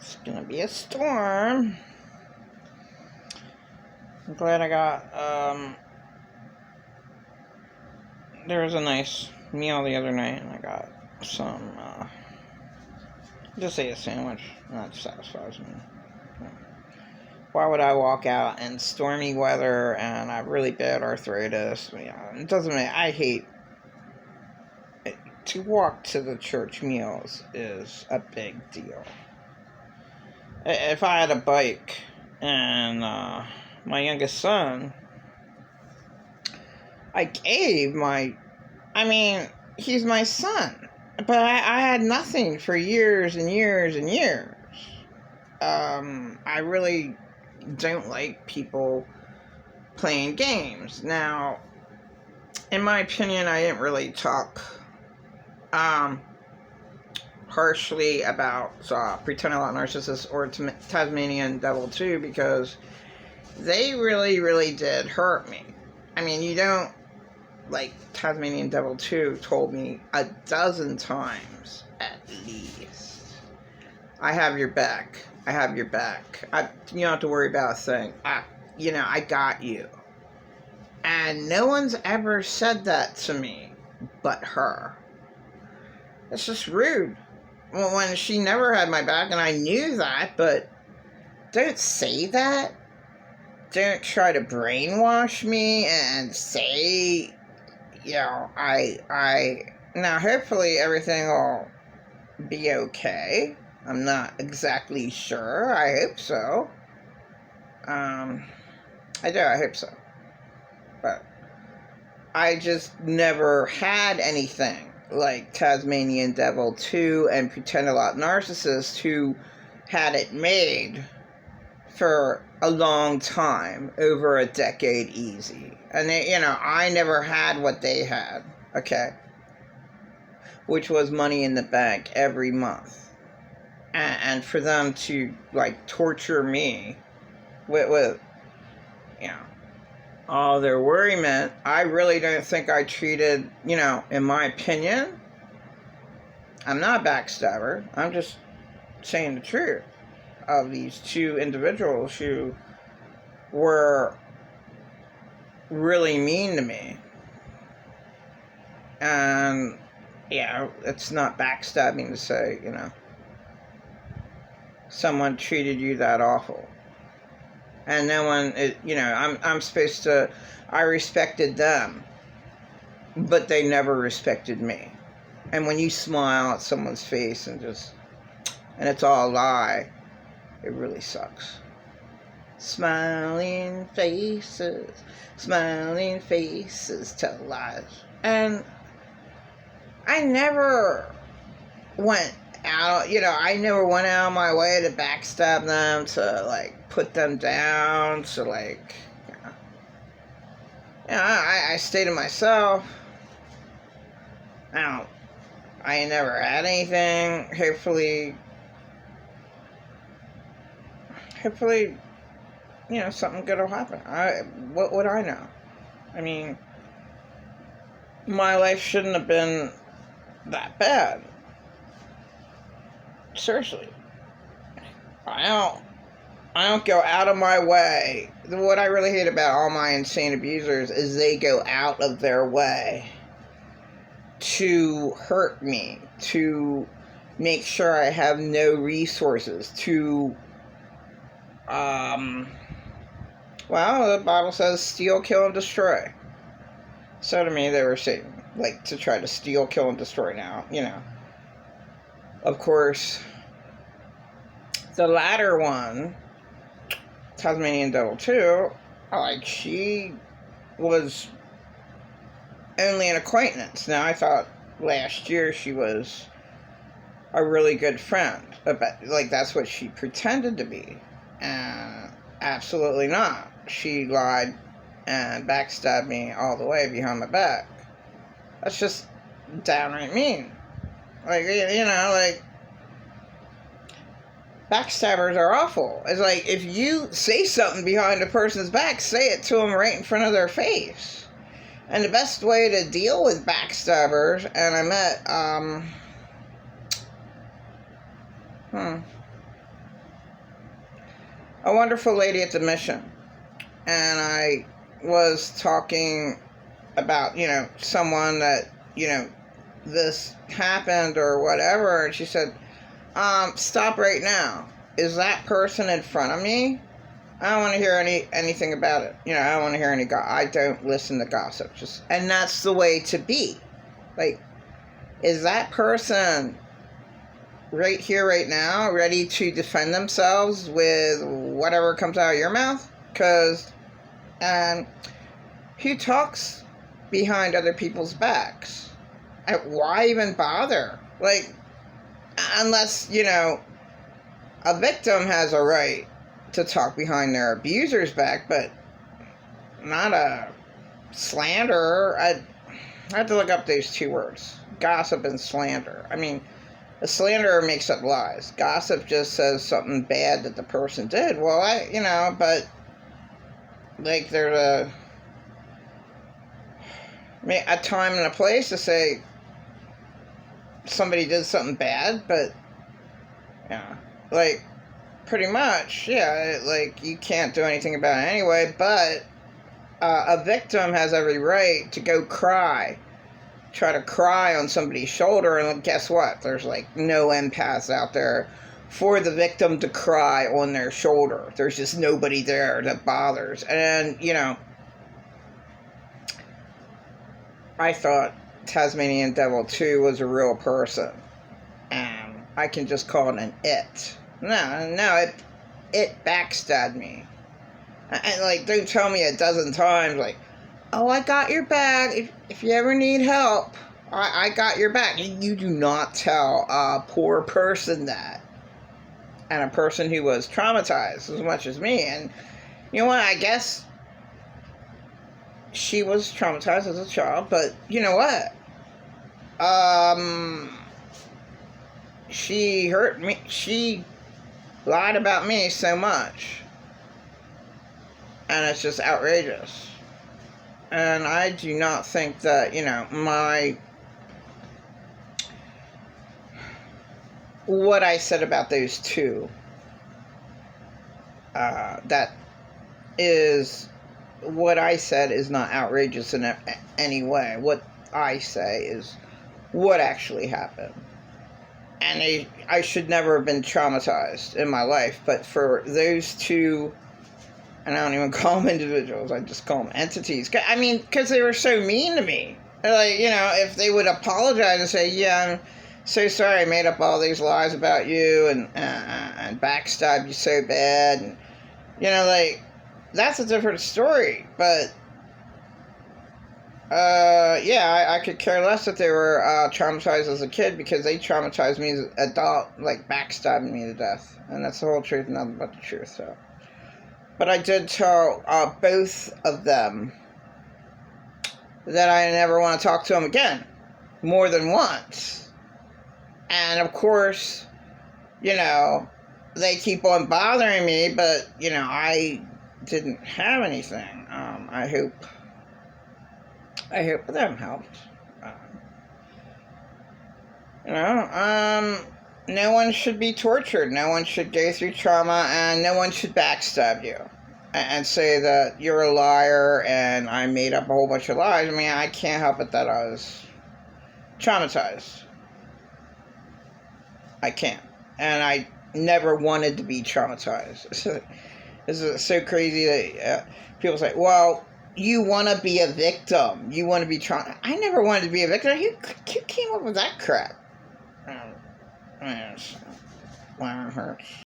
It's gonna be a storm. I'm glad I got, there was a nice meal the other night, and I got some, just ate a sandwich, and that satisfies me. Why would I walk out in stormy weather, and I have really bad arthritis? It doesn't matter. I hate it. To walk to the church meals is a big deal. If I had a bike, and, my youngest son, he's my son, but I had nothing for years and years and years. I really don't like people playing games. Now, in my opinion, I didn't really talk, harshly about Pretend a Lot Narcissist or Tasmanian Devil 2 because they really, really did hurt me. I mean, you don't, like, Tasmanian Devil 2 told me a dozen times, at least, I have your back. I have your back. You don't have to worry about a thing. I got you. And no one's ever said that to me but her. It's just rude. Well, when she never had my back, and I knew that, but don't say that. Don't try to brainwash me and say, now hopefully everything will be okay. I'm not exactly sure. I hope so. I hope so. But I just never had anything like Tasmanian Devil 2 and Pretend a Lot Narcissist, who had it made for a long time, over a decade easy. And I never had what they had, okay? Which was money in the bank every month. And for them to, like, torture me with all their worriment, I really don't think I treated, in my opinion, I'm not a backstabber. I'm just saying the truth of these two individuals who were really mean to me. And, it's not backstabbing to say, someone treated you that awful. And no one, I'm supposed to, I respected them, but they never respected me. And when you smile at someone's face and it's all a lie, it really sucks. Smiling faces tell lies. And I never went out, I never went out of my way to backstab them, to, like, put them down, to, like, I stay to myself. I ain't never had anything. Hopefully, something good will happen. What would I know? I mean, my life shouldn't have been that bad. Seriously. I don't go out of my way. What I really hate about all my insane abusers is they go out of their way to hurt me, to make sure I have no resources, to, the Bible says steal, kill, and destroy. So to me, they were Satan. Like, to try to steal, kill, and destroy now, Of course, the latter one, Tasmanian Devil 2, she was only an acquaintance. Now, I thought last year she was a really good friend. Like, that's what she pretended to be. And absolutely not. She lied and backstabbed me all the way behind my back. That's just downright mean. Backstabbers are awful. It's like, if you say something behind a person's back, say it to them right in front of their face. And the best way to deal with backstabbers, and I met, a wonderful lady at the mission, and I was talking about, someone that, this happened or whatever, and she said, stop right now. Is that person in front of me? I don't want to hear anything about it. I don't want to hear any I don't listen to gossip. And that's the way to be. Like, is that person right here, right now, ready to defend themselves with whatever comes out of your mouth? Because, who talks behind other people's backs? Why even bother? Like, unless, a victim has a right to talk behind their abuser's back, but not a slanderer. I have to look up those two words, gossip and slander. I mean, a slanderer makes up lies. Gossip just says something bad that the person did. Well, but like there's a time and a place to say somebody did something bad, but like pretty much, like you can't do anything about it anyway. But a victim has every right to go try to cry on somebody's shoulder, and guess what? There's like no empaths out there for the victim to cry on their shoulder. There's just nobody there that bothers. And I thought Tasmanian Devil 2 was a real person, and I can just call it an it. No, it backstabbed me. And like, don't tell me a dozen times, like, oh, I got your back. If you ever need help, I got your back. You do not tell a poor person that. And a person who was traumatized as much as me. And you know what? I guess she was traumatized as a child, but you know what? She hurt me. She lied about me so much. And it's just outrageous. And I do not think that, what I said about those two, that is, what I said is not outrageous in any way. What I say is what actually happened. And I should never have been traumatized in my life, but for those two, and I don't even call them individuals, I just call them entities. I mean, because they were so mean to me. Like, if they would apologize and say, yeah, I'm so sorry I made up all these lies about you and backstabbed you so bad. And, like, that's a different story. But, I could care less that they were traumatized as a kid, because they traumatized me as an adult, like backstabbing me to death. And that's the whole truth, nothing but the truth, so. But I did tell both of them that I never want to talk to them again, more than once. And of course, they keep on bothering me, but, I didn't have anything. I hope them helped. No one should be tortured. No one should go through trauma, and no one should backstab you and say that you're a liar and I made up a whole bunch of lies. I mean, I can't help it that I was traumatized. I can't. And I never wanted to be traumatized. This is so crazy that people say, well, you want to be a victim. You want to be traumatized. I never wanted to be a victim. Who came up with that crap? My arm hurts.